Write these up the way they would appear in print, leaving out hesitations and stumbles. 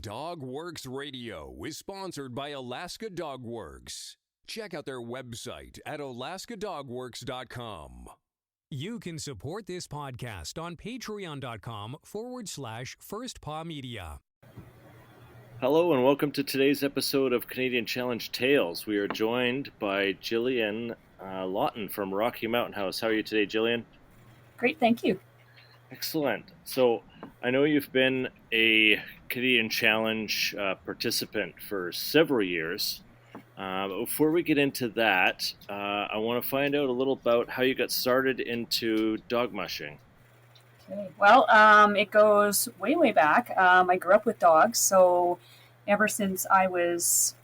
Dogworks Radio is sponsored by Alaska Dogworks. Check out their website at alaskadogworks.com. You can support this podcast on patreon.com/firstpawmedia. Hello and welcome to today's episode of Canadian Challenge Tales. We are joined by Jillian Lawton from Rocky Mountain House. How are you today, Jillian? Great, thank you. Excellent. So I know you've been a Canadian Challenge participant for several years. Before we get into that, I want to find out a little about how you got started into dog mushing. Okay. Well, it goes way, way back. I grew up with dogs, so ever since I was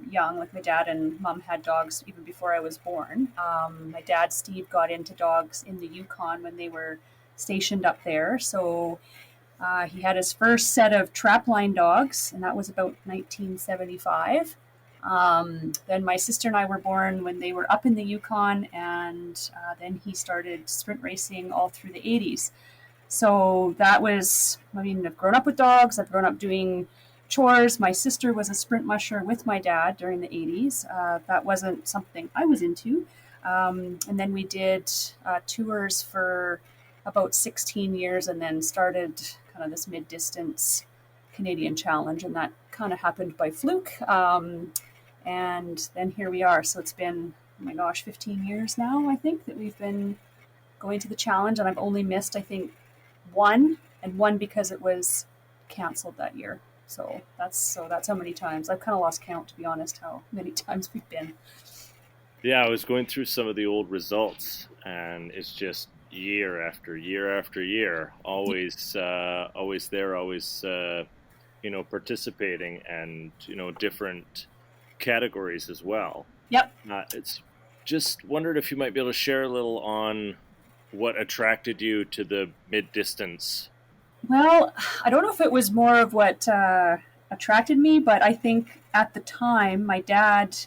young, like my dad and mom had dogs even before I was born. My dad, Steve, got into dogs in the Yukon when they were stationed up there. So he had his first set of trapline dogs, and that was about 1975. Then my sister and I were born when they were up in the Yukon, and then he started sprint racing all through the 80s. So that was, I've grown up with dogs. I've grown up doing chores. My sister was a sprint musher with my dad during the 80s. That wasn't something I was into. And then we did tours for about 16 years and then started kind of this mid-distance Canadian Challenge, and that kind of happened by fluke. And then here we are. So it's been, 15 years now, I think, that we've been going to the challenge, and I've only missed, I think, one because it was canceled that year. So that's how many times. I've kind of lost count, to be honest, how many times we've been. Yeah, I was going through some of the old results, and it's just year after year after year, always there, always participating, and different categories as well. Yep. It's just wondered if you might be able to share a little on what attracted you to the mid-distance. Well, I don't know if it was more of what attracted me, but I think at the time, my dad,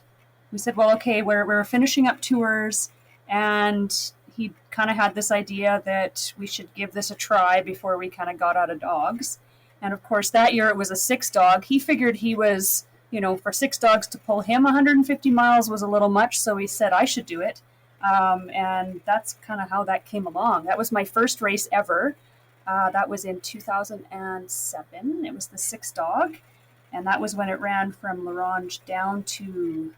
we said, well, okay, we're finishing up tours, and he kind of had this idea that we should give this a try before we kind of got out of dogs. And of course, that year it was a 6-dog. He figured he was, for 6 dogs to pull him 150 miles was a little much, so he said I should do it. And that's kind of how that came along. That was my first race ever. That was in 2007. It was the 6-dog. And that was when it ran from La Ronge down to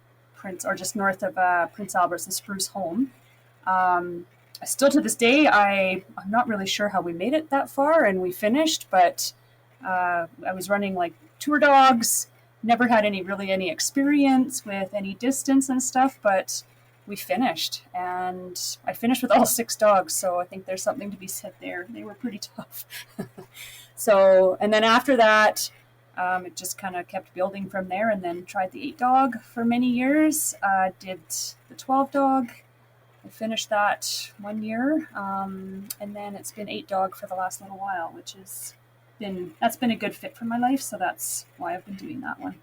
just north of Prince Albert's, the Spruce Home. Still to this day, I'm not really sure how we made it that far and we finished, but I was running like tour dogs, never had any experience with any distance and stuff, but we finished, and I finished with all 6 dogs, so I think there's something to be said there. They were pretty tough. So, and then after that, it just kind of kept building from there, and then tried the 8-dog for many years, did the 12-dog. I finished that 1 year, and then it's been 8-dog for the last little while, that's been a good fit for my life, so that's why I've been doing that one.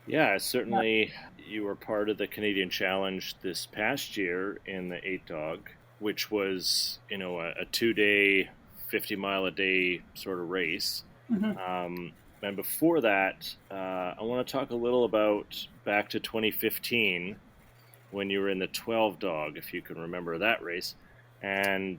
Yeah, certainly you were part of the Canadian Challenge this past year in the 8-dog, which was, a 2-day, 50-mile-a-day sort of race. Mm-hmm. And before that, I want to talk a little about back to 2015 when you were in the 12-dog, if you can remember that race. And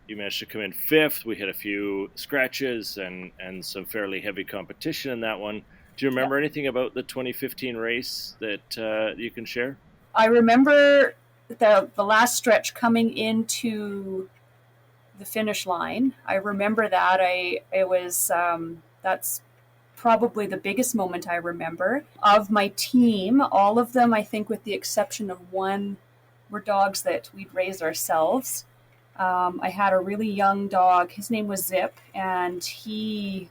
you managed to come in 5th. We had a few scratches and some fairly heavy competition in that one. Do you remember anything about the 2015 race that you can share? I remember the last stretch coming into the finish line. I remember that. That's probably the biggest moment I remember. Of my team, all of them, I think with the exception of one, were dogs that we'd raised ourselves. I had a really young dog. His name was Zip, and I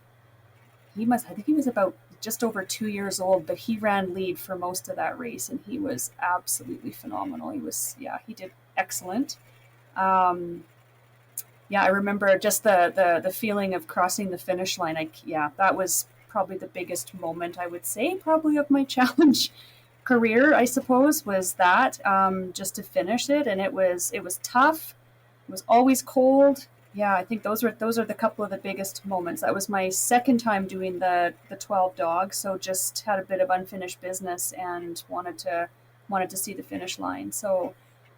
think he was about just over 2 years old, but he ran lead for most of that race, and he was absolutely phenomenal. He did excellent. I remember just the feeling of crossing the finish line. That was probably the biggest moment, I would say, probably of my challenge career, I suppose, was that, just to finish it. And it was tough. It was always cold. Yeah, I think those are the couple of the biggest moments. That was my second time doing the 12 dogs, so just had a bit of unfinished business and wanted to see the finish line. So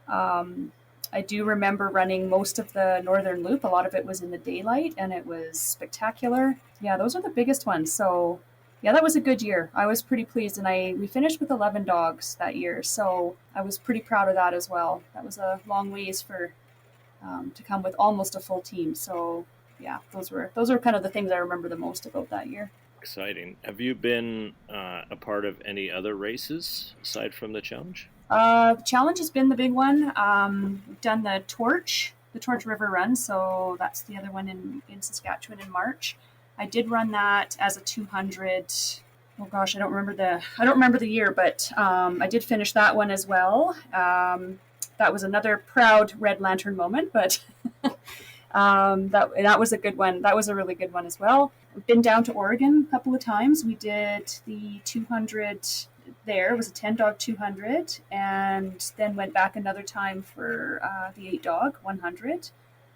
um, I do remember running most of the Northern Loop. A lot of it was in the daylight, and it was spectacular. Yeah, those are the biggest ones. So yeah, that was a good year. I was pretty pleased, and I we finished with 11 dogs that year, so I was pretty proud of that as well. That was a long ways for to come with almost a full team. So yeah, those are kind of the things I remember the most about that year. Exciting. Have you been a part of any other races aside from the challenge? Challenge has been the big one. We've done the Torch River Run, so that's the other one in Saskatchewan in March. I did run that as a 200. Oh gosh, I don't remember the year, but I did finish that one as well. That was another proud Red Lantern moment, but that was a good one. That was a really good one as well. I've been down to Oregon a couple of times. We did the 200 there. It was a 10 dog 200, and then went back another time for the 8 dog 100.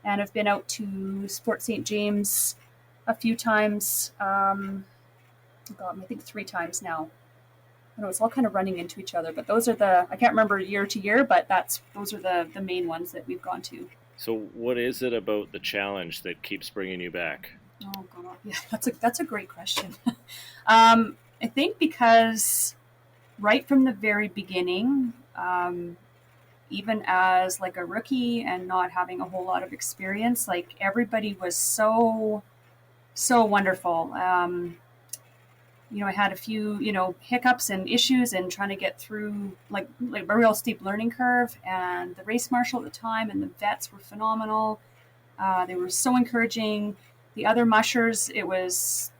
And I've been out to Fort St. James a few times. I think 3 times now. I know it's all kind of running into each other, but those are I can't remember year to year, but those are the main ones that we've gone to. So, what is it about the challenge that keeps bringing you back? Oh god, yeah, that's a great question. I think because right from the very beginning, even as like a rookie and not having a whole lot of experience, like everybody was so wonderful. I had a few, hiccups and issues and trying to get through like a real steep learning curve. And the race marshal at the time and the vets were phenomenal. They were so encouraging. The other mushers, it was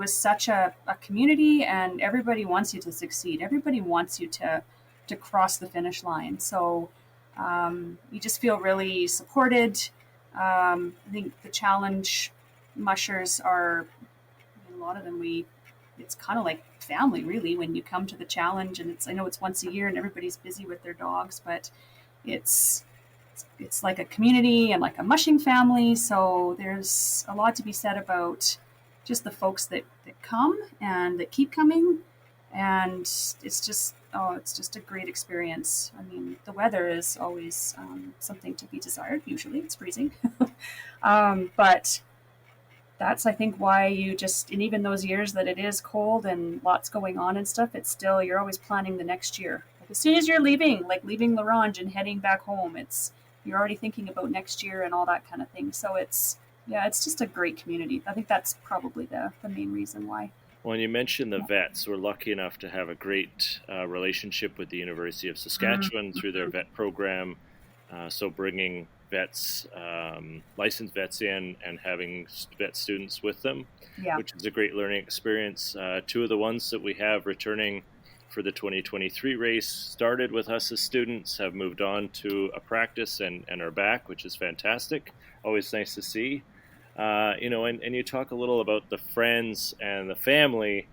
such a community, and everybody wants you to succeed. Everybody wants you to cross the finish line. So you just feel really supported. I think the challenge mushers are, a lot of them, it's kind of like family really when you come to the challenge, and I know it's once a year and everybody's busy with their dogs, but it's like a community and like a mushing family. So there's a lot to be said about just the folks that come and that keep coming, and it's just a great experience. I mean, the weather is always something to be desired. Usually it's freezing, but that's, I think, why and even those years that it is cold and lots going on and stuff, it's still, you're always planning the next year. Like as soon as you're leaving La Ronge and heading back home, you're already thinking about next year and all that kind of thing. So it's just a great community. I think that's probably the main reason why. Well, you mentioned the vets. We're lucky enough to have a great relationship with the University of Saskatchewan through their vet program. So bringing vets, licensed vets in and having vet students with them, which is a great learning experience. 2 of the ones that we have returning for the 2023 race started with us as students, have moved on to a practice and are back, which is fantastic. Always nice to see. And you talk a little about the friends and the family,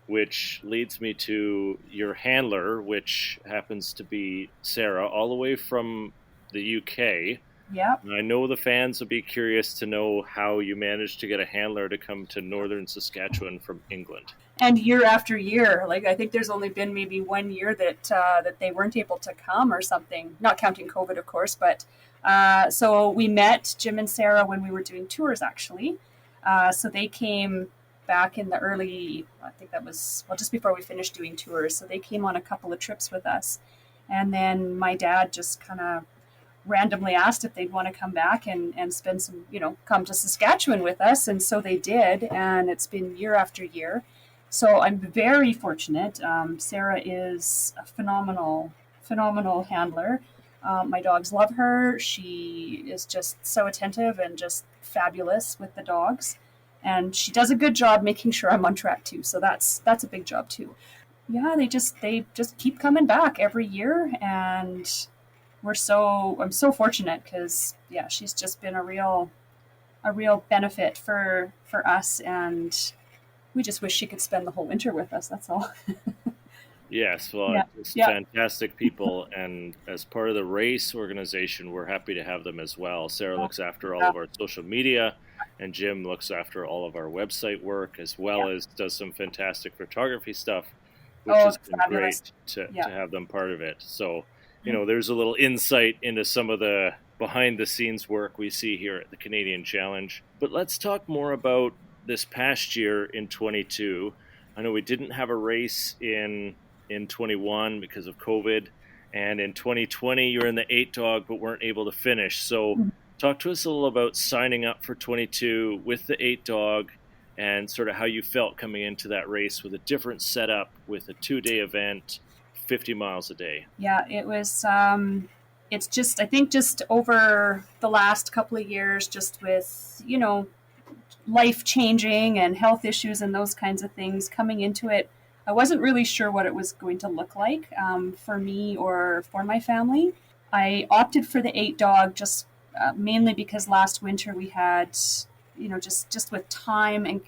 which leads me to your handler, which happens to be Sarah, all the way from the UK. Yeah. I know the fans will be curious to know how you managed to get a handler to come to northern Saskatchewan from England. And year after year, I think there's only been maybe 1 year that they weren't able to come or something, not counting COVID, of course. But so we met Jim and Sarah when we were doing tours, actually. So they came back in the early, I think that was, just before we finished doing tours. So they came on a couple of trips with us. And then my dad just kind of randomly asked if they'd want to come back and spend some, come to Saskatchewan with us. And so they did. And it's been year after year. So I'm very fortunate. Sarah is a phenomenal handler. My dogs love her. She is just so attentive and just fabulous with the dogs. And she does a good job making sure I'm on track too. So that's a big job too. Yeah, they just keep coming back every year, and I'm so fortunate because she's just been a real benefit for us, and we just wish she could spend the whole winter with us. That's all. Yes, well, Yeah, it's yeah, fantastic people, and as part of the race organization, we're happy to have them as well. Sarah looks after all yeah, of our social media, and Jim looks after all of our website work, as well yeah. as does some fantastic photography stuff, which Oh, has been fabulous. great Yeah. to have them part of it. So, Mhm. there's a little insight into some of the behind the scenes work we see here at the Canadian Challenge. But let's talk more about this past year in 22. I know we didn't have a race in 21 because of COVID. And in 2020, you were in the 8 dog but weren't able to finish. So, Mhm. talk to us a little about signing up for 22 with the 8 dog and sort of how you felt coming into that race with a different setup with a 2 day event, 50 miles a day. Yeah, it was. It's just, I think, just over the last couple of years, just with, life changing and health issues and those kinds of things coming into it, I wasn't really sure what it was going to look like for me or for my family. I opted for the 8 dog just mainly because last winter we had, just with time and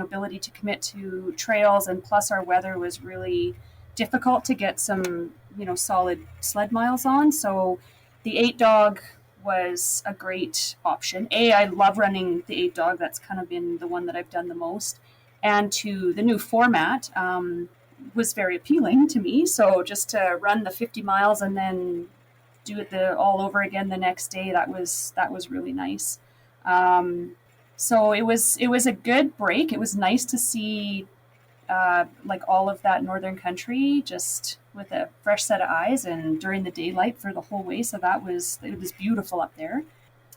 ability to commit to trails, and plus our weather was really difficult to get some solid sled miles on. So the 8 dog was a great option. I love running the 8 dog. That's kind of been the one that I've done the most. And to the new format was very appealing to me. So just to run the 50 miles and then do it all over again the next day, that was really nice. So it was a good break. It was nice to see like all of that northern country just with a fresh set of eyes and during the daylight for the whole way. So it was beautiful up there.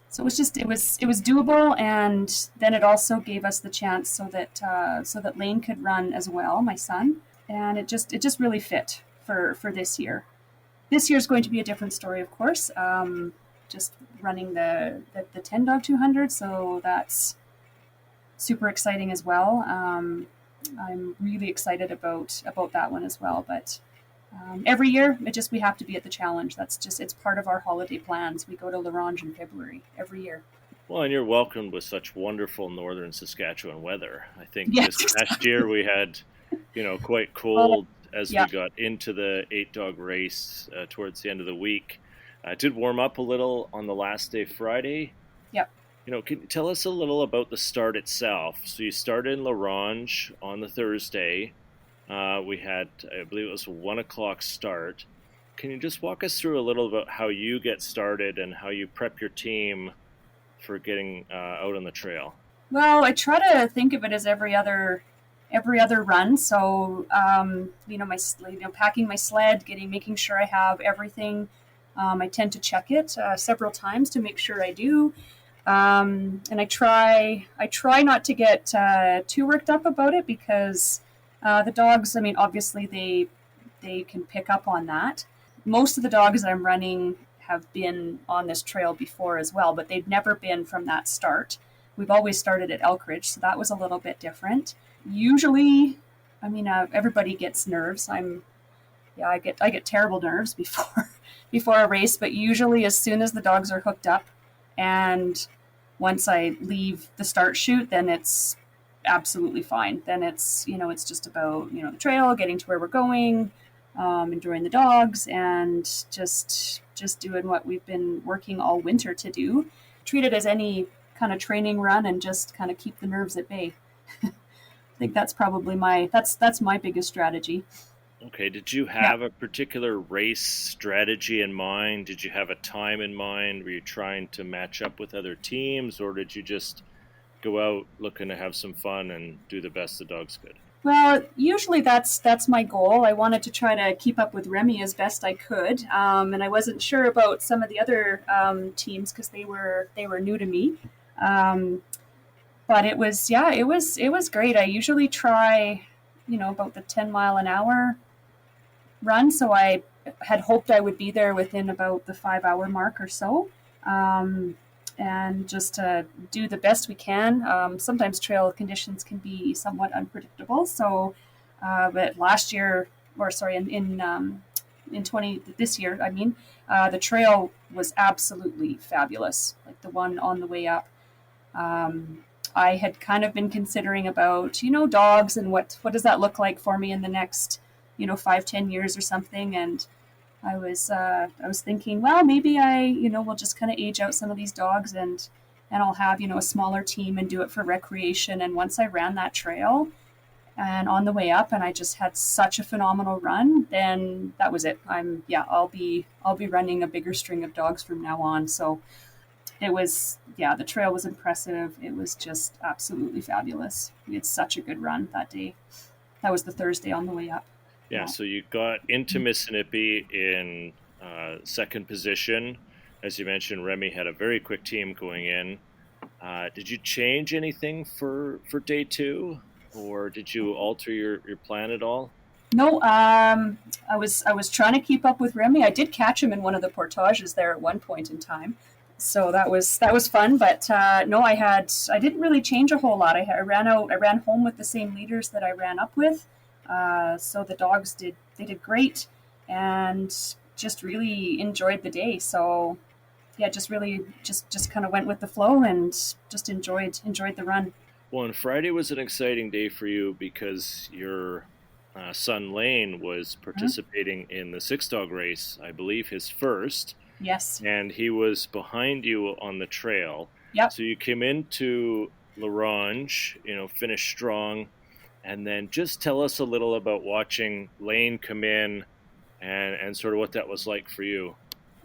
So it was doable, and then it also gave us the chance so that Lane could run as well, my son, and it just really fit for this year. This year's going to be a different story, of course. Just running the 10 dog 200, so that's super exciting as well. I'm really excited about that one as well. But every year, we have to be at the challenge. It's part of our holiday plans. We go to La Ronge in February every year. Well, and you're welcomed with such wonderful northern Saskatchewan weather. I think Yes, this past year we had, quite oh, cold as yeah, we got into the 8 dog race towards the end of the week. It did warm up a little on the last day, Friday. yeah. Can you tell us a little about the start itself? So you started in La Ronge on the Thursday. We had, I believe it was a 1 o'clock start. Can you just walk us through a little about how you get started and how you prep your team for getting out on the trail? Well, I try to think of it as every other run. So packing my sled, making sure I have everything. I tend to check it several times to make sure I do. And I try not to get too worked up about it because the dogs. I mean, obviously they can pick up on that. Most of the dogs that I'm running have been on this trail before as well, but they've never been from that start. We've always started at Elkridge, so that was a little bit different. Usually, I mean, everybody gets nerves. I get terrible nerves before before a race, but usually as soon as the dogs are hooked up and once I leave the start chute, then it's absolutely fine. Then it's just about the trail, getting to where we're going, enjoying the dogs, and just doing what we've been working all winter to do. Treat it as any kind of training run and just kind of keep the nerves at bay. I think that's probably that's my biggest strategy. Okay, did you Yeah. have a particular race strategy in mind? Did you have a time in mind? Were you trying to match up with other teams, or did you just go out looking to have some fun and do the best the dogs could? Well, usually that's my goal. I wanted to try to keep up with Remy as best I could, and I wasn't sure about some of the other teams because they were new to me. Um, but it was great. I usually try, about the 10 mile an hour run, so I had hoped I would be there within about the 5 hour mark or so. Um, and just to do the best we can. Sometimes trail conditions can be somewhat unpredictable. So, but last year, or sorry, in 20 this year, I mean, the trail was absolutely fabulous. Like the one on the way up. Um, I had kind of been considering about dogs and what does that look like for me in the next 5-10 years or something. And I was thinking, well, maybe I will just kind of age out some of these dogs, and I'll have a smaller team and do it for recreation. And once I ran that trail and on the way up, and I just had such a phenomenal run, then that was it. I'll be running a bigger string of dogs from now on. So it was, the trail was impressive. It was just absolutely fabulous. We had such a good run that day. That was the Thursday on the way up. Yeah, so you got into Mississippi in second position. As you mentioned, Remy had a very quick team going in. Did you change anything for day two, or did you alter your plan at all? No, I was trying to keep up with Remy. I did catch him in one of the portages there at one point in time, so that was fun. But no, I didn't really change a whole lot. I ran home with the same leaders that I ran up with. So the dogs did great, and just really enjoyed the day. So yeah, just kind of went with the flow and just enjoyed the run. Well, and Friday was an exciting day for you because your son Lane was participating in the 6-dog race, I believe his first. Yes. And he was behind you on the trail. Yep. So you came into La Ronge, finished strong. And then just tell us a little about watching Lane come in and sort of what that was like for you.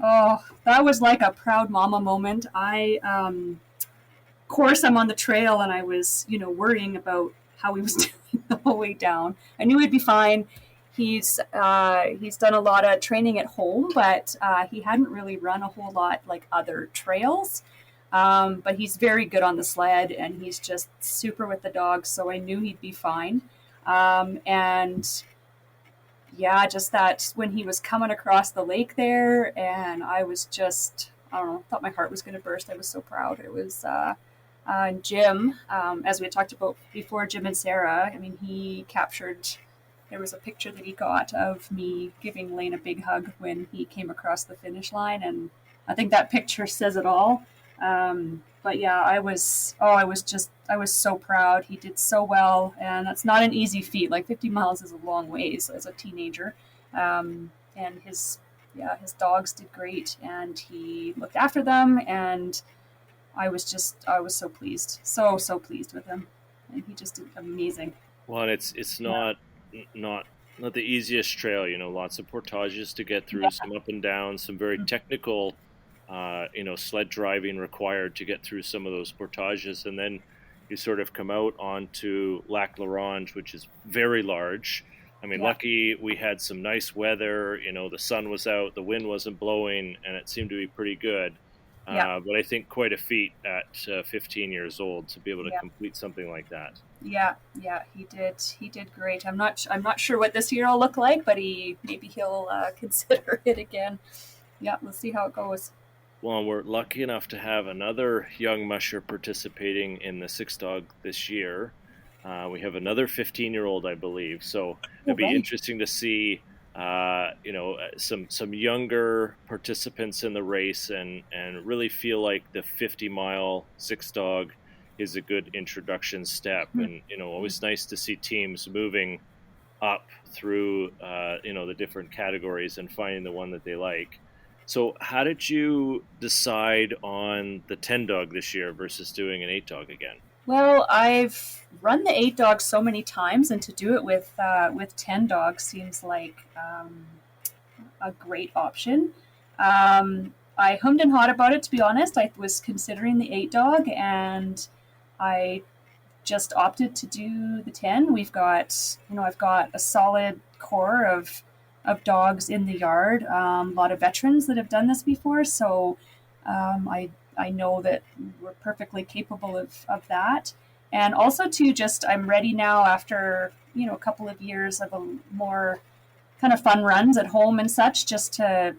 Oh, that was like a proud mama moment. Of course, I'm on the trail, and I was, worrying about how he was doing the whole way down. I knew he'd be fine. He's done a lot of training at home, but he hadn't really run a whole lot like other trails. But he's very good on the sled, and he's just super with the dogs, so I knew he'd be fine. And yeah, just that when he was coming across the lake there, and I was just, I don't know, thought my heart was going to burst. I was so proud. It was Jim, as we had talked about before, Jim and Sarah. I mean, he captured, there was a picture that he got of me giving Lane a big hug when he came across the finish line, and I think that picture says it all. But yeah, I was so proud. He did so well, and that's not an easy feat. Like 50 miles is a long ways as a teenager. And his dogs did great, and he looked after them, and I was so pleased. So pleased with him. And he just did amazing. Well, and it's not the easiest trail, lots of portages to get through, some up and down, some very technical sled driving required to get through some of those portages, and then you sort of come out onto Lac La Ronge, which is very large. I mean, lucky we had some nice weather, the sun was out, the wind wasn't blowing, and it seemed to be pretty good. But I think quite a feat at 15 years old to be able to complete something like that. Yeah, he did great. I'm not sure what this year will look like, but maybe he'll consider it again. Yeah, we'll see how it goes. Well, we're lucky enough to have another young musher participating in the 6-dog this year. We have another 15-year-old, I believe. So it'd be interesting to see, some younger participants in the race and really feel like the 50-mile 6-dog is a good introduction step. And, always nice to see teams moving up through, the different categories and finding the one that they like. So how did you decide on the 10-dog this year versus doing an 8-dog again? Well, I've run the 8-dog so many times, and to do it with 10-dog seems like a great option. I hummed and hawed about it, to be honest. I was considering the 8-dog, and I just opted to do the 10. I've got a solid core of dogs in the yard, a lot of veterans that have done this before, so I know that we're perfectly capable of that. And also too, I'm ready now after a couple of years of a more kind of fun runs at home and such, just to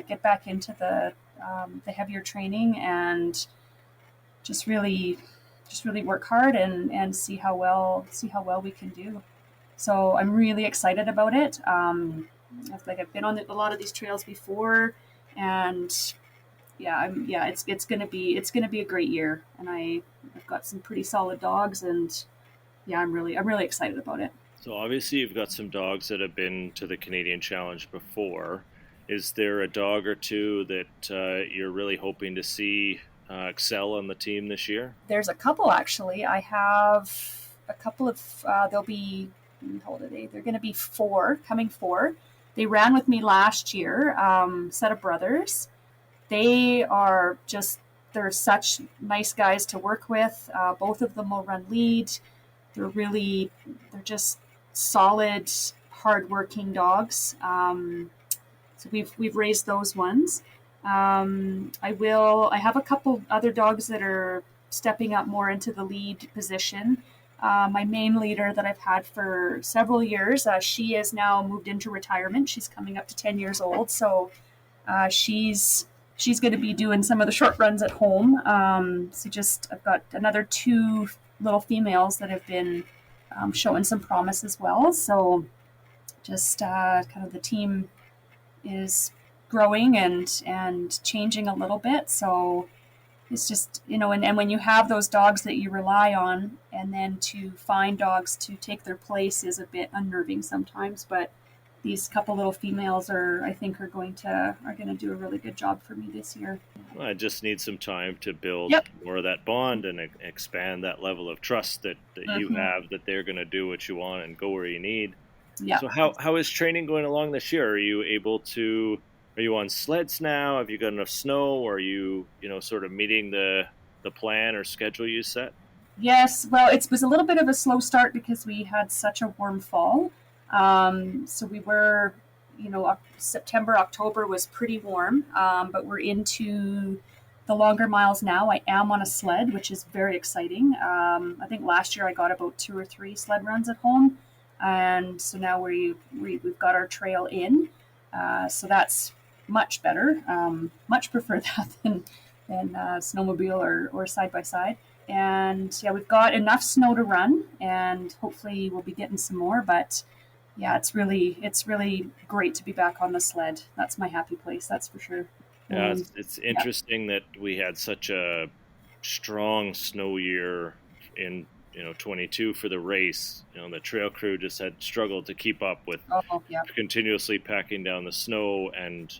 get back into the heavier training and just really work hard and see how well we can do. So I'm really excited about it. I've been on a lot of these trails before, and it's gonna be a great year. And I've got some pretty solid dogs, and I'm really excited about it. So obviously you've got some dogs that have been to the Canadian Challenge before. Is there a dog or two that you're really hoping to see excel on the team this year? There's a couple actually. I have a couple of, they'll be, how old are they? They're going to be four. They ran with me last year, set of brothers. They are just, they're such nice guys to work with. Both of them will run lead. They're just solid, hardworking dogs. So we've raised those ones. I have a couple other dogs that are stepping up more into the lead position. My main leader that I've had for several years, she has now moved into retirement. She's coming up to 10 years old. So she's going to be doing some of the short runs at home. I've got another two little females that have been showing some promise as well. So just kind of the team is growing and changing a little bit. So it's just, and when you have those dogs that you rely on, and then to find dogs to take their place is a bit unnerving sometimes. But these couple little females I think are going to do a really good job for me this year. Well, I just need some time to build more of that bond and expand that level of trust that you have, that they're going to do what you want and go where you need. Yeah. So how is training going along this year? Are you on sleds now? Have you got enough snow? Or are you, sort of meeting the plan or schedule you set? Yes. Well, it was a little bit of a slow start because we had such a warm fall. So we were, September, October was pretty warm, but we're into the longer miles now. I am on a sled, which is very exciting. I think last year I got about 2 or 3 sled runs at home. And so now we've got our trail in. So that's much better. Much prefer that than snowmobile or side by side. And yeah, we've got enough snow to run, and hopefully we'll be getting some more. But yeah, it's really great to be back on the sled. That's my happy place, that's for sure. Yeah, it's interesting that we had such a strong snow year in 22 for the race. The trail crew just had struggled to keep up with continuously packing down the snow, and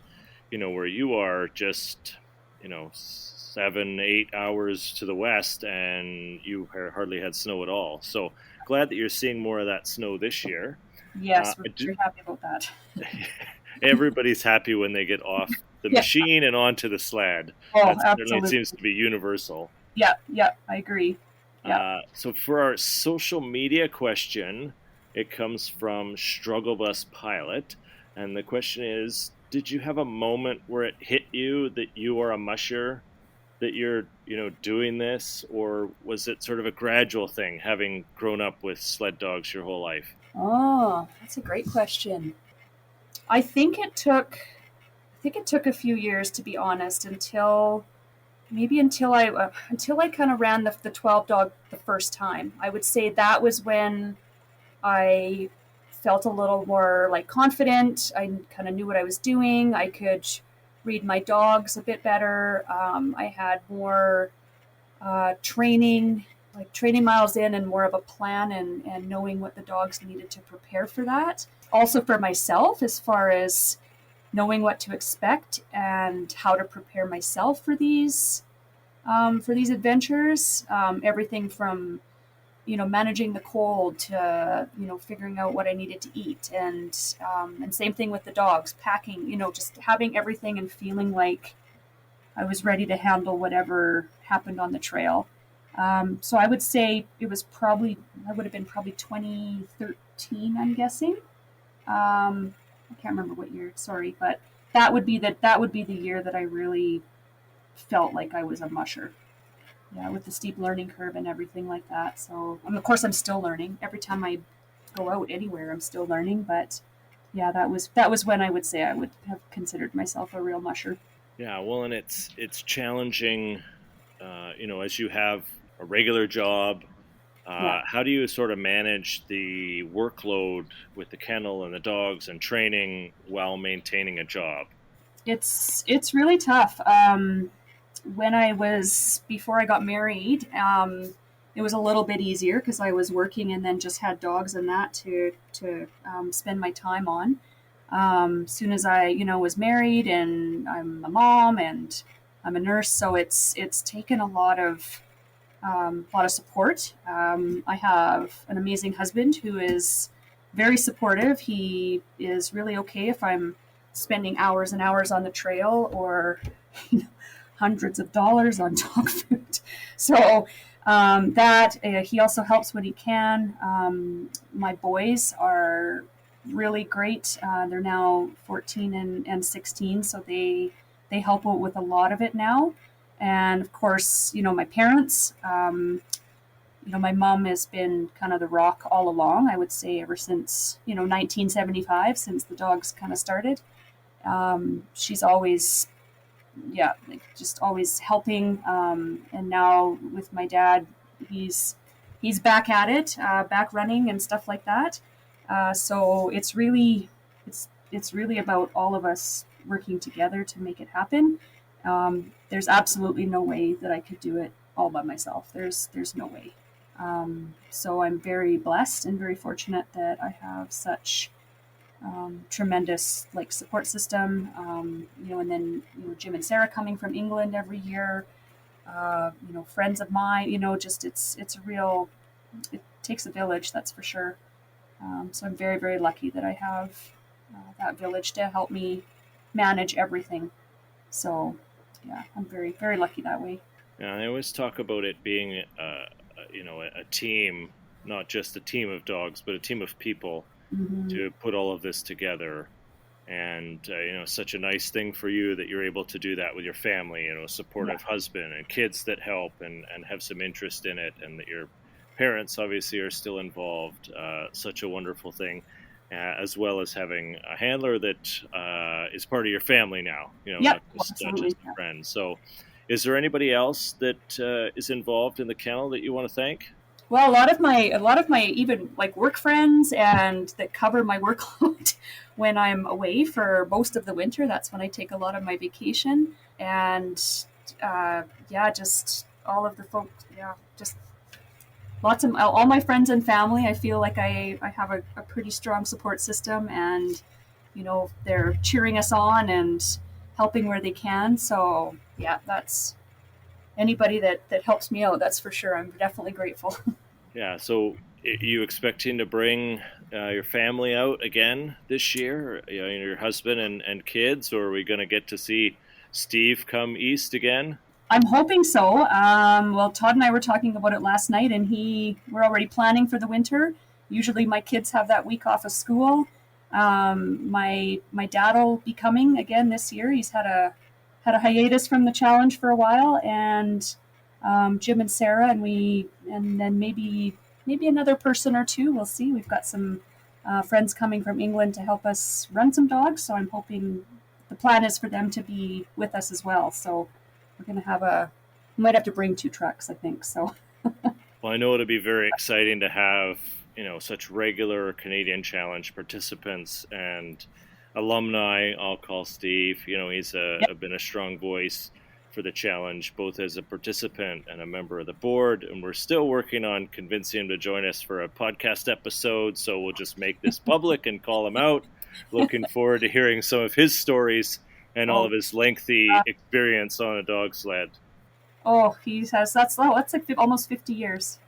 where you are just 7-8 hours to the west, and you hardly had snow at all. So glad that you're seeing more of that snow this year. Yes, we're very happy about that. Everybody's happy when they get off the machine and onto the sled. Oh, that absolutely. certainly seems to be universal. Yeah, I agree. Yeah. So for our social media question, it comes from Struggle Bus Pilot, and the question is, did you have a moment where it hit you that you are a musher, that you're doing this, or was it sort of a gradual thing, having grown up with sled dogs your whole life? Oh, that's a great question. I think it took a few years, to be honest, until I kind of ran the 12 dog the first time. I would say that was when I felt a little more like confident. I kind of knew what I was doing. I could read my dogs a bit better. I had more training miles in, and more of a plan, and knowing what the dogs needed to prepare for that. Also for myself, as far as knowing what to expect and how to prepare myself for these adventures. Everything from managing the cold to figuring out what I needed to eat, and same thing with the dogs, packing, just having everything and feeling like I was ready to handle whatever happened on the trail. So I would say it would have been probably 2013, I'm guessing. I can't remember what year, sorry, but that would be the year that I really felt like I was a musher. Yeah, with the steep learning curve and everything like that. So, of course, I'm still learning. Every time I go out anywhere, I'm still learning. But yeah, that was when I would say I would have considered myself a real musher. Yeah, well, and it's challenging, as you have a regular job. How do you sort of manage the workload with the kennel and the dogs and training while maintaining a job? It's really tough. Before I got married, it was a little bit easier because I was working and then just had dogs and that to spend my time on. Soon as I, was married, and I'm a mom and I'm a nurse, so it's taken a lot of support. I have an amazing husband who is very supportive. He is really okay if I'm spending hours and hours on the trail or hundreds of dollars on dog food. So he also helps when he can. My boys are really great. They're now 14 and 16, so they help out with a lot of it now. And of course, my parents. My mom has been kind of the rock all along, I would say, ever since 1975, since the dogs kind of started. She's always, just always helping. And now with my dad, he's back at it, back running and stuff like that. So it's really about all of us working together to make it happen. There's absolutely no way that I could do it all by myself. There's no way. So I'm very blessed and very fortunate that I have such tremendous support system. And then Jim and Sarah coming from England every year. Friends of mine. Just it's a real. It takes a village, that's for sure. So I'm very, very lucky that I have that village to help me manage everything. So, yeah, I'm very, very lucky that way. Yeah, I always talk about it being, a team, not just a team of dogs, but a team of people to put all of this together. And, such a nice thing for you that you're able to do that with your family, a supportive husband and kids that help and have some interest in it, and that your parents obviously are still involved. Such a wonderful thing. As well as having a handler that is part of your family now, not just a friend. So is there anybody else that is involved in the kennel that you want to thank? Well, a lot of my even work friends and that cover my workload when I'm away for most of the winter. That's when I take a lot of my vacation. And just all of the folks, just lots of all my friends and family. I feel like I have a pretty strong support system, and they're cheering us on and helping where they can. So that's anybody that helps me out, that's for sure. I'm definitely grateful. Yeah. So you expecting to bring your family out again this year? Your husband and kids, or are we going to get to see Steve come east again? I'm hoping so. Well, Todd and I were talking about it last night, and we're already planning for the winter. Usually my kids have that week off of school. My dad will be coming again this year. He's had a hiatus from the challenge for a while, and Jim and Sarah, and then maybe another person or two. We'll see. We've got some friends coming from England to help us run some dogs, so I'm hoping the plan is for them to be with us as well. So we're going to might have to bring 2 trucks, I think. So. Well, I know it'll be very exciting to have, such regular Canadian Challenge participants and alumni. I'll call Steve. He's been a strong voice for the challenge, both as a participant and a member of the board. And we're still working on convincing him to join us for a podcast episode. So we'll just make this public and call him out. Looking forward to hearing some of his stories and all of his lengthy experience on a dog sled. Oh, he has, that's almost 50 years.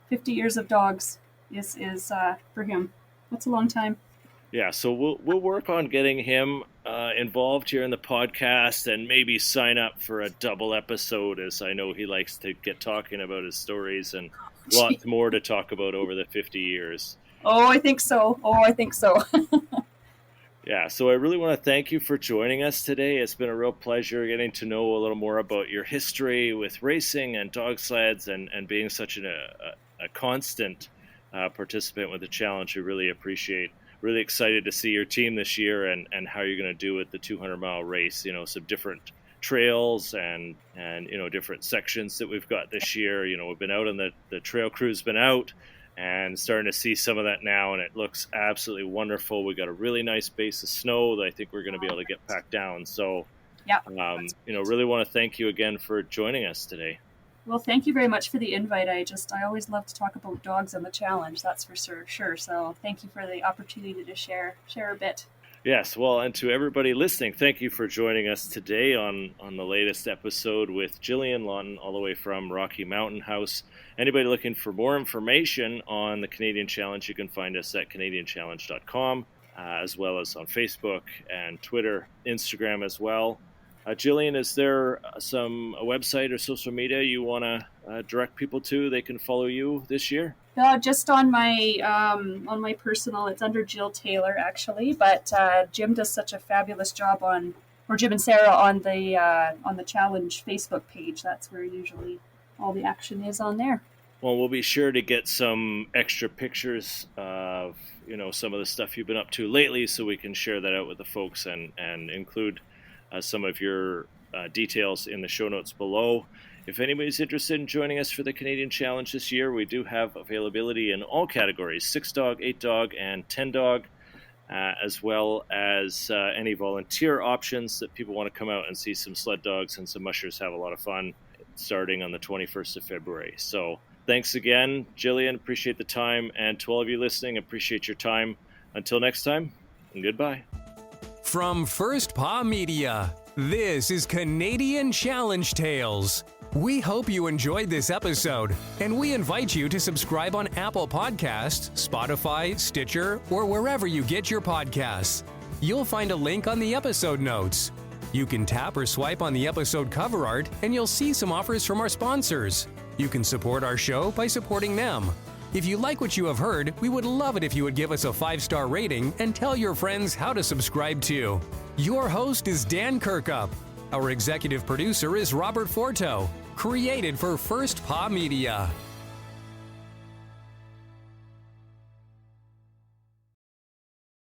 50 years of dogs is for him. That's a long time. Yeah, so we'll work on getting him involved here in the podcast, and maybe sign up for a double episode, as I know he likes to get talking about his stories, and lots more to talk about over the 50 years. Oh, I think so. Yeah, so I really want to thank you for joining us today. It's been a real pleasure getting to know a little more about your history with racing and dog sleds, and being such a constant participant with the challenge. We really appreciate. Really excited to see your team this year and how you're going to do at the 200-mile race. Some different trails and different sections that we've got this year. We've been out, and the trail crew's been out, and starting to see some of that now, and it looks absolutely wonderful. We got a really nice base of snow that I think we're going to be able to get packed down. So, really want to thank you again for joining us today. Well, thank you very much for the invite. I always love to talk about dogs and the challenge. That's for sure. So thank you for the opportunity to share a bit. Yes, well, and to everybody listening, thank you for joining us today on the latest episode with Jillian Lawton, all the way from Rocky Mountain House. Anybody looking for more information on the Canadian Challenge, you can find us at canadianchallenge.com, as well as on Facebook and Twitter, Instagram as well. Jillian, is there a website or social media you want to direct people to? They can follow you this year? Just on my personal, it's under Jill Taylor actually, but Jim does such a fabulous job Jim and Sarah on the challenge Facebook page. That's where usually all the action is on there. Well, we'll be sure to get some extra pictures of some of the stuff you've been up to lately, so we can share that out with the folks and include some of your details in the show notes below. If anybody's interested in joining us for the Canadian Challenge this year, we do have availability in all categories, 6-dog, 8-dog, and 10-dog, as well as any volunteer options that people want to come out and see some sled dogs and some mushers have a lot of fun starting on the 21st of February. So thanks again, Jillian. Appreciate the time. And to all of you listening, appreciate your time. Until next time, and goodbye. From First Paw Media, this is Canadian Challenge Tales. We hope you enjoyed this episode, and we invite you to subscribe on Apple Podcasts, Spotify, Stitcher, or wherever you get your podcasts. You'll find a link on the episode notes. You can tap or swipe on the episode cover art, and you'll see some offers from our sponsors. You can support our show by supporting them. If you like what you have heard, we would love it if you would give us a 5-star rating and tell your friends how to subscribe too. Your host is Dan Kirkup. Our executive producer is Robert Forto. Created for First Paw Media.